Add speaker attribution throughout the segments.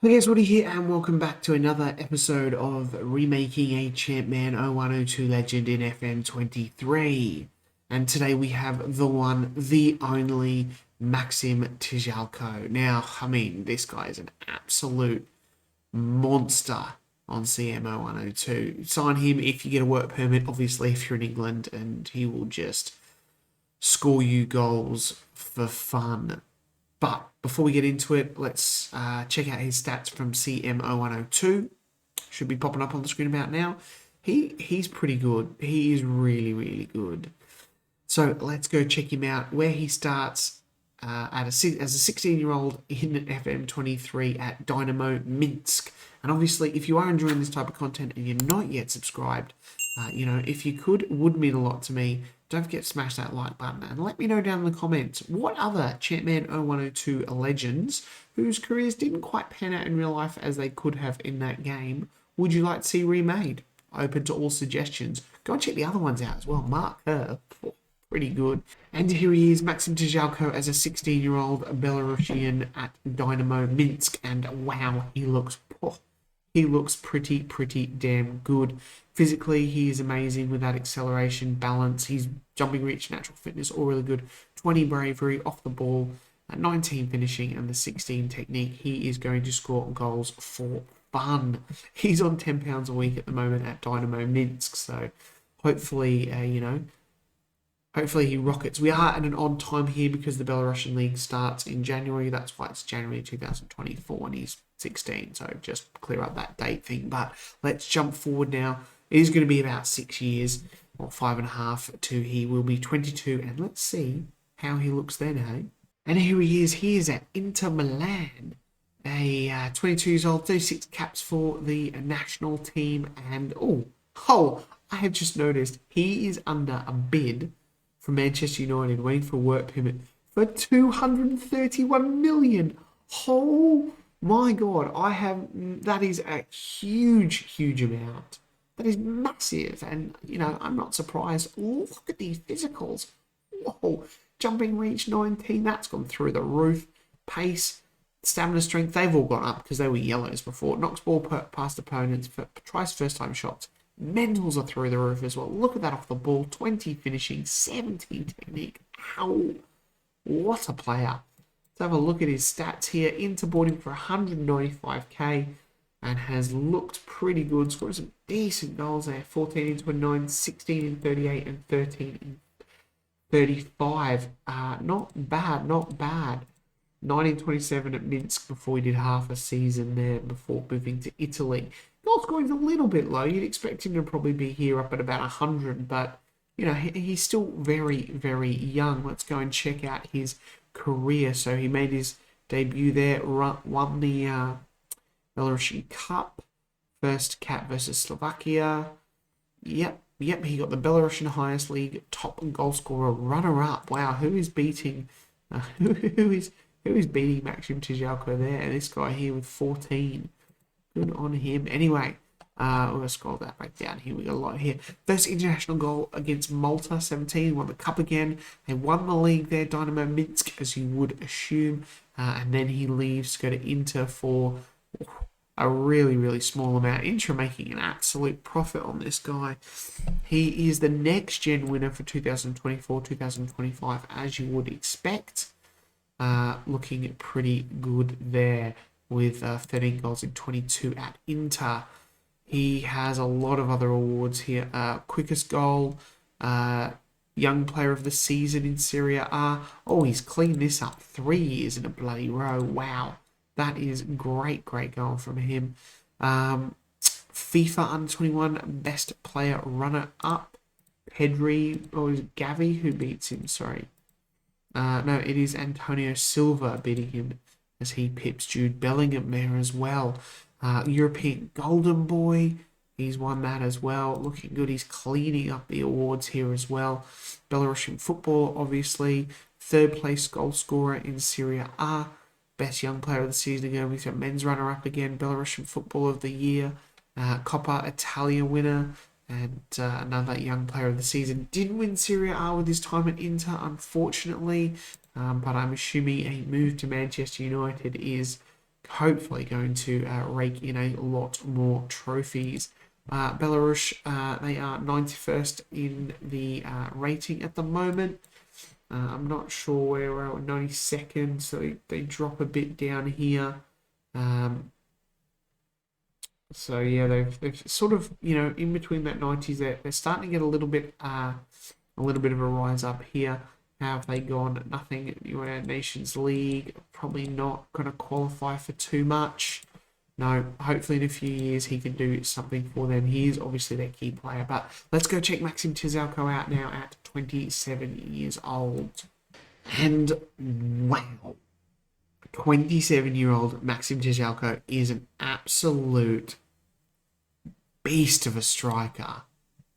Speaker 1: Hey guys, Woody here, and welcome back to another episode of remaking a CM0102 legend in FM23. And today we have the one, the only Maxim Tsigalko. Now, I mean, this guy is an absolute monster on CM0102. Sign him if you get a work permit, obviously, if you're in England, and he will just score you goals for fun. But before we get into it, let's check out his stats from CM0102. Should be popping up on the screen about now. He's pretty good. He is really, really good. So let's go check him out. Where he starts as a 16-year-old in FM23 at Dynamo Minsk. And obviously, if you are enjoying this type of content and you're not yet subscribed, if you could, it would mean a lot to me. Don't forget to smash that like button and let me know down in the comments what other Champman 0102 legends whose careers didn't quite pan out in real life as they could have in that game would you like to see remade? Open to all suggestions. Go and check the other ones out as well. Mark her. Pretty good. And here he is, Maxim Tsigalko, as a 16-year-old Belarusian at Dynamo Minsk. And wow, he looks pretty damn good. Physically, he is amazing with that acceleration, balance. He's jumping reach, natural fitness, all really good. 20 bravery, off the ball, 19 finishing, and the 16 technique. He is going to score goals for fun. He's on £10 a week at the moment at Dynamo Minsk, so hopefully, hopefully he rockets. We are at an odd time here because the Belarusian League starts in January. That's why it's January 2024 and he's 16. So just clear up that date thing. But let's jump forward now. It is going to be about 6 years or 5.5 to he will be 22. And let's see how he looks then, hey? And here he is. He is at Inter Milan. A 22 years old, 36 caps for the national team. And I have just noticed he is under a bid from Manchester United, waiting for a work permit for 231 million. Oh my God, that is a huge amount. That is massive, and I'm not surprised. Look at these physicals. Whoa, jumping reach 19, that's gone through the roof. Pace, stamina, strength, they've all gone up because they were yellows before. Knocks ball past opponents, tries first time shots. Mentals are through the roof as well. Look at that off the ball. 20 finishing, 17 technique. Ow. What a player. Let's have a look at his stats here. Inter bought him for 195k and has looked pretty good. Scored some decent goals there. 14 in 29, 16 in 38, and 13 in 35. Not bad. 1927 at Minsk before he did half a season there before moving to Italy. Goal scoring's a little bit low. You'd expect him to probably be here up at about 100, but he's still very young. Let's go and check out his career. So he made his debut there, won the Belarusian Cup, first cap versus Slovakia. Yep, he got the Belarusian highest league top goal scorer, runner-up. Wow, who is beating who is beating Maxim Tsigalko there? This guy here with 14. Good on him. Anyway, we'll scroll that back down here. We got a lot here. First international goal against Malta, 17. Won the cup again. They won the league there, Dynamo Minsk, as you would assume. And then he leaves to go to Inter for a really small amount. Inter making an absolute profit on this guy. He is the next gen winner for 2024-2025, as you would expect. Looking pretty good there with 13 goals in 22 at Inter. He has a lot of other awards here. Quickest goal, young player of the season in Serie A. Oh, he's cleaned this up 3 years in a bloody row. Wow, that is great goal from him. FIFA Under 21 best player runner up. Pedri, or is it Gavi who beats him? Sorry. No, it is Antonio Silva beating him as he pips Jude Bellingham there as well. European Golden Boy, he's won that as well. Looking good. He's cleaning up the awards here as well. Belarusian football, obviously. Third place goal scorer in Serie A. Best young player of the season again. We've got men's runner-up again. Belarusian football of the year. Coppa Italia winner. And another young player of the season. Didn't win Serie A with his time at Inter, unfortunately. But I'm assuming a move to Manchester United is hopefully going to rake in a lot more trophies. Belarus, they are 91st in the rating at the moment. I'm not sure where we're at, 92nd, so they drop a bit down here. So yeah, they've sort of, in between that 90s, they're starting to get a little bit of a rise up here. How have they gone? Nothing. United Nations League, probably not going to qualify for too much. No, hopefully in a few years he can do something for them. He is obviously their key player. But let's go check Maxim Tsigalko out now at 27 years old. And wow, 27-year-old Maxim Tsigalko is an absolute beast of a striker.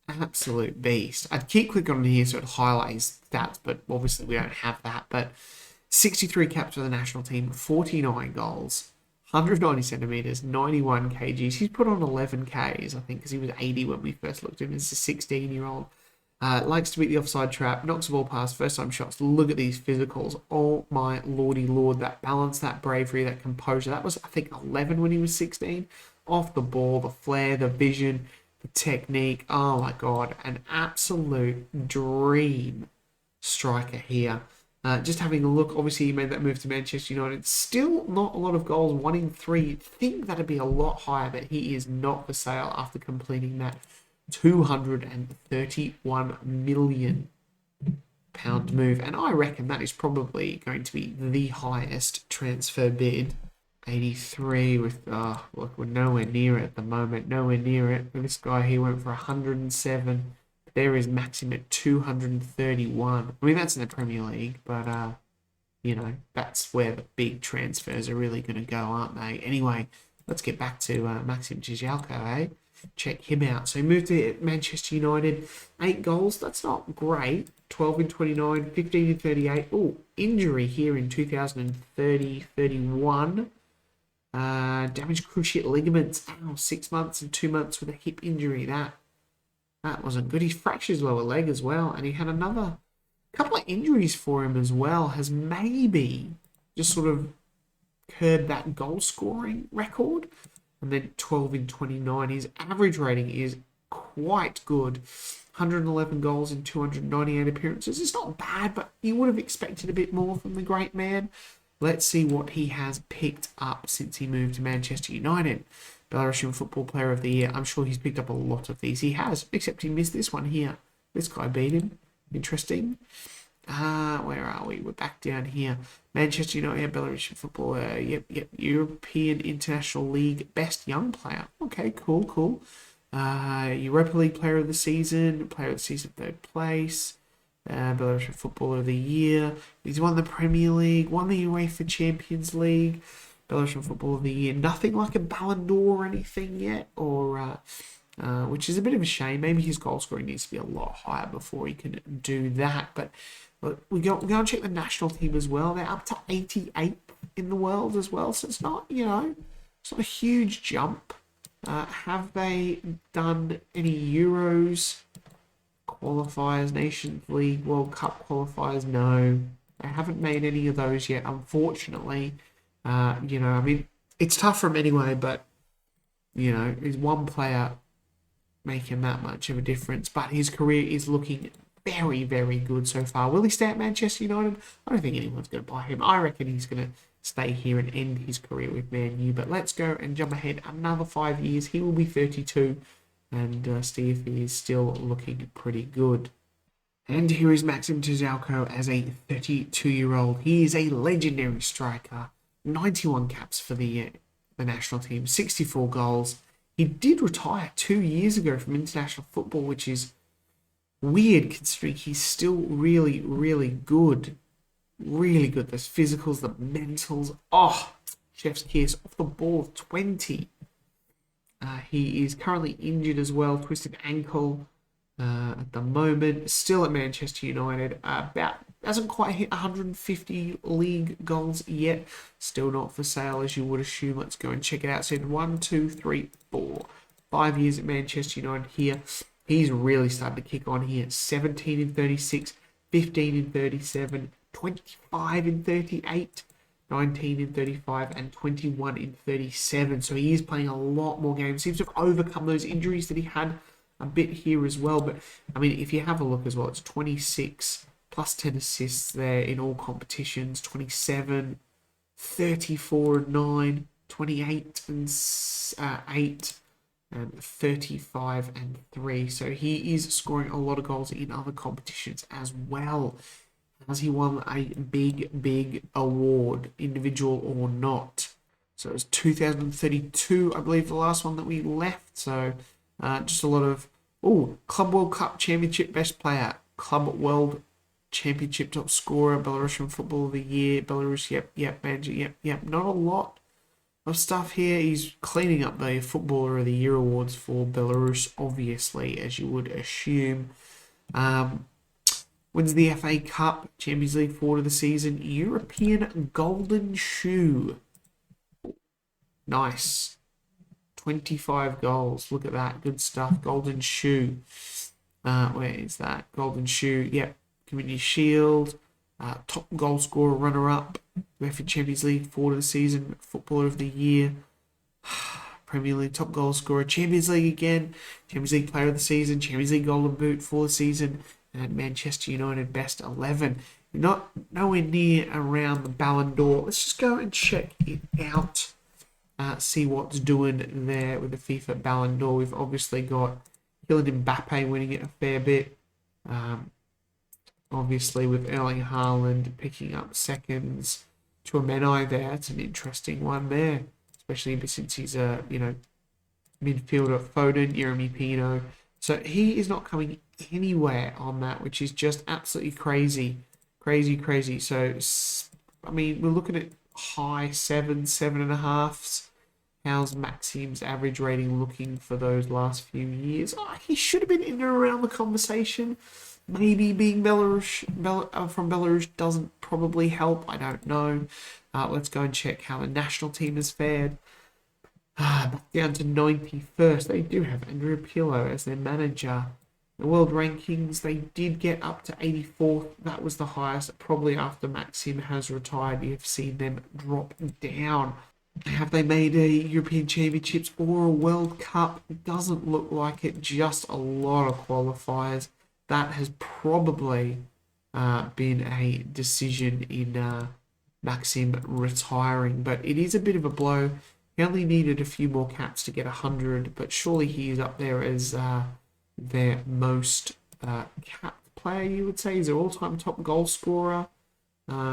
Speaker 1: Absolute beast. I'd keep clicking on here so it highlights stats, but obviously we don't have that. But 63 caps for the national team, 49 goals, 190 centimetres, 91 kgs. He's put on 11 Ks, I think, because he was 80 when we first looked at him as a 16-year-old. Likes to beat the offside trap, knocks the ball past, first-time shots. Look at these physicals. Oh, my lordy lord. That balance, that bravery, that composure. That was, I think, 11 when he was 16. Off the ball, the flair, the vision, the technique. Oh, my God. An absolute dream striker here. Just having a look, obviously he made that move to Manchester United. Still not a lot of goals, 1 in 3. You'd think that'd be a lot higher, but he is not for sale after completing that £231 million move. And I reckon that is probably going to be the highest transfer bid. 83 with, look, we're nowhere near it at the moment. Nowhere near it. This guy here went for 107. There is Maxim at 231. I mean, that's in the Premier League, but, that's where the big transfers are really going to go, aren't they? Anyway, let's get back to Maxim Tsigalko, eh? Check him out. So he moved to Manchester United. 8 goals. That's not great. 12 in 29, 15 in 38. Oh, injury here in 2030-31. Damaged cruciate ligaments. Ow, 6 months and 2 months with a hip injury. That wasn't good. He fractured his lower leg as well, and he had another couple of injuries for him as well. Has maybe just sort of curbed that goal scoring record. And then 12 in 29. His average rating is quite good. 111 goals in 298 appearances. It's not bad, but you would have expected a bit more from the great man. Let's see what he has picked up since he moved to Manchester United. Belarusian Football Player of the Year. I'm sure he's picked up a lot of these. He has, except he missed this one here. This guy beat him. Interesting. Where are we? We're back down here. Manchester United, Belarusian footballer. Yep. European International League Best Young Player. Okay, cool. Europa League Player of the Season. Player of the Season, 3rd place. Belarusian Footballer of the Year. He's won the Premier League, won the UEFA Champions League. Belarusian Footballer of the Year. Nothing like a Ballon d'Or or anything yet, or which is a bit of a shame. Maybe his goal scoring needs to be a lot higher before he can do that. But we go and check the national team as well. They're up to 88th in the world as well, so it's not, it's not a huge jump. Have they done any Euros qualifiers, Nations League, World Cup qualifiers? No, they haven't made any of those yet, unfortunately. I mean, it's tough for him anyway, but, is one player making that much of a difference? But his career is looking very, very good so far. Will he stay at Manchester United? I don't think anyone's going to buy him. I reckon he's going to stay here and end his career with Man U. But let's go and jump ahead another 5 years. He will be 32 and see if he is still looking pretty good. And here is Maxim Tsigalko as a 32-year-old. He is a legendary striker. 91 caps for the national team, 64 goals. He did retire 2 years ago from international football, which is weird considering he's still really, really good. Really good. Those physicals, the mentals. Oh, chef's kiss. Off the ball of 20. He is currently injured as well. Twisted ankle at the moment. Still at Manchester United. Hasn't quite hit 150 league goals yet. Still not for sale, as you would assume. Let's go and check it out. So 1, 2, 3, 4. 5 years at Manchester United here. He's really started to kick on here. 17 in 36, 15 in 37, 25 in 38, 19 in 35, and 21 in 37. So he is playing a lot more games. Seems to have overcome those injuries that he had a bit here as well. But, I mean, if you have a look as well, it's 26 plus 10 assists there in all competitions, 27, 34 and 9, 28 and 8, and 35 and 3. So he is scoring a lot of goals in other competitions as well. Has he won a big award, individual or not? So it was 2032, I believe, the last one that we left. So just a lot of, Club World Cup Championship Best Player, Club World Championship Top Scorer, Belarusian Football of the Year, Belarus, yep, manager, yep. Not a lot of stuff here. He's cleaning up the Footballer of the Year awards for Belarus, obviously, as you would assume. Wins the FA Cup, Champions League forward of the season, European Golden Shoe. Nice. 25 goals. Look at that. Good stuff. Golden Shoe. Where is that? Golden Shoe. Yep. Community Shield. Top goal scorer, runner-up. UEFA Champions League forward of the season, Footballer of the Year. Premier League top goal scorer. Champions League again. Champions League Player of the Season. Champions League Golden Boot for the season. And Manchester United Best 11. Not nowhere near around the Ballon d'Or. Let's just go and check it out. See what's doing there with the FIFA Ballon d'Or. We've obviously got Kylian Mbappe winning it a fair bit. Obviously with Erling Haaland picking up seconds. Chouameni there. That's an interesting one there. Especially since he's a, midfielder. Foden, Jeremy Pino. So he is not coming anywhere on that, which is just absolutely crazy. Crazy. So, I mean, we're looking at high 7.5s. How's Maxim's average rating looking for those last few years? He should have been in and around the conversation. Maybe being from Belarus doesn't probably help. I don't know. Let's go and check how the national team has fared. Back down to 91st. They do have Andrea Pirlo as their manager. The world rankings, they did get up to 84th. That was the highest. Probably after Maxim has retired, you've seen them drop down. Have they made a European Championships or a World Cup? It doesn't look like it. Just a lot of qualifiers. That has probably been a decision in Maxim retiring. But it is a bit of a blow. He only needed a few more caps to get 100, but surely he is up there as their most capped player, you would say. He's their all-time top goal scorer.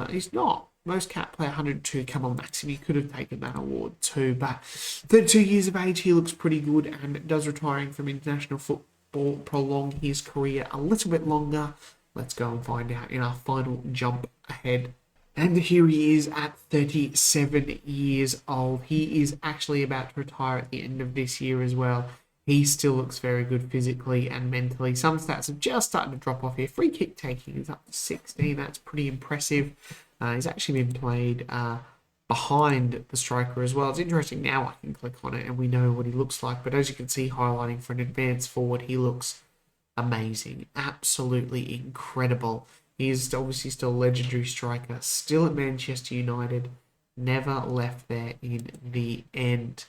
Speaker 1: He's not. Most capped player, 102. Come on, Maxim, he could have taken that award too. But 32 years of age, he looks pretty good and does retiring from international football prolong his career a little bit longer. Let's go and find out in our final jump ahead. And here he is at 37 years old. He is actually about to retire at the end of this year as well. He still looks very good physically and mentally. Some stats have just started to drop off here. Free kick taking is up to 16. That's pretty impressive. He's actually been played behind the striker as well. It's interesting now I can click on it and we know what he looks like. But as you can see, highlighting for an advanced forward, he looks amazing. Absolutely incredible. He is obviously still a legendary striker, still at Manchester United, never left there in the end.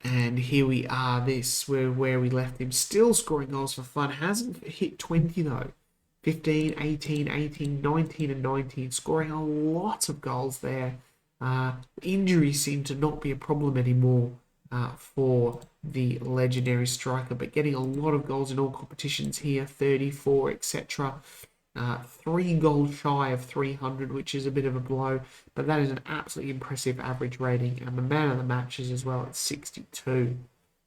Speaker 1: And here we are, where we left him, still scoring goals for fun. Hasn't hit 20 though. 15, 18, 18, 19 and 19, scoring a lot of goals there. Injuries seem to not be a problem anymore for the legendary striker, but getting a lot of goals in all competitions here, 34, etc. 3 goals shy of 300, which is a bit of a blow, but that is an absolutely impressive average rating. And the man of the matches as well at 62.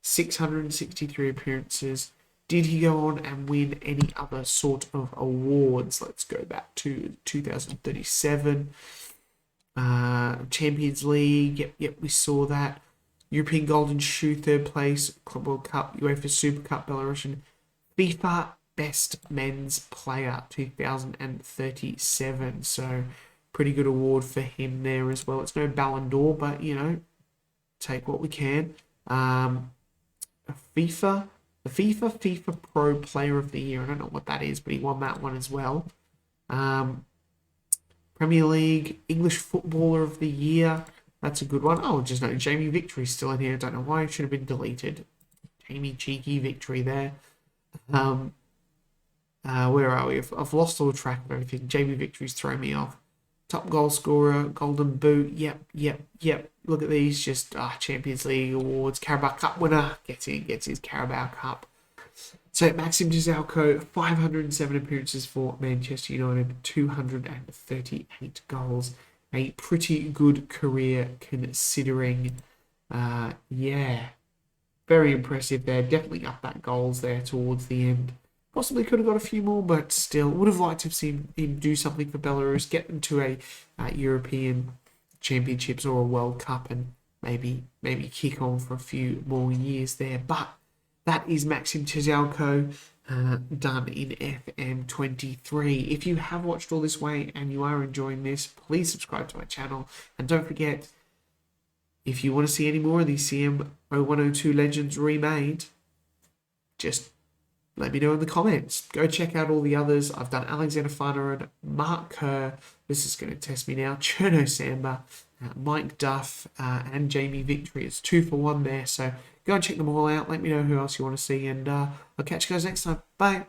Speaker 1: 663 appearances. Did he go on and win any other sort of awards? Let's go back to 2037. Champions League, yep, we saw that. European Golden Shoe, 3rd place. Club World Cup, UEFA Super Cup, Belarusian. FIFA Best Men's Player, 2037. So, pretty good award for him there as well. It's no Ballon d'Or, but, take what we can. FIFA Pro Player of the Year. I don't know what that is, but he won that one as well. Premier League, English Footballer of the Year. That's a good one. Oh, just no, Jamie Victory's still in here. I don't know why it should have been deleted. Jamie Cheeky Victory there. Where are we? I've lost all track of everything. Jamie Victory's thrown me off. Top goal scorer, Golden Boot. Yep. Look at these. Just Champions League awards. Carabao Cup winner. Gets his Carabao Cup. So Maxim Tsigalko, 507 appearances for Manchester United, 238 goals. A pretty good career considering. Very impressive there. Definitely up that goals there towards the end. Possibly could have got a few more, but still would have liked to have seen him do something for Belarus, get them to a European Championships or a World Cup, and maybe kick on for a few more years there. But that is Maxim Tsigalko done in FM23. If you have watched all this way and you are enjoying this, please subscribe to my channel, and don't forget, if you want to see any more of these CM0102 Legends remade, just let me know in the comments. Go check out all the others. I've done Alexander Farner, Mark Kerr. This is going to test me now. Cherno Samba, Mike Duff, and Jamie Victory. It's 2 for 1 there. So go and check them all out. Let me know who else you want to see. And I'll catch you guys next time. Bye.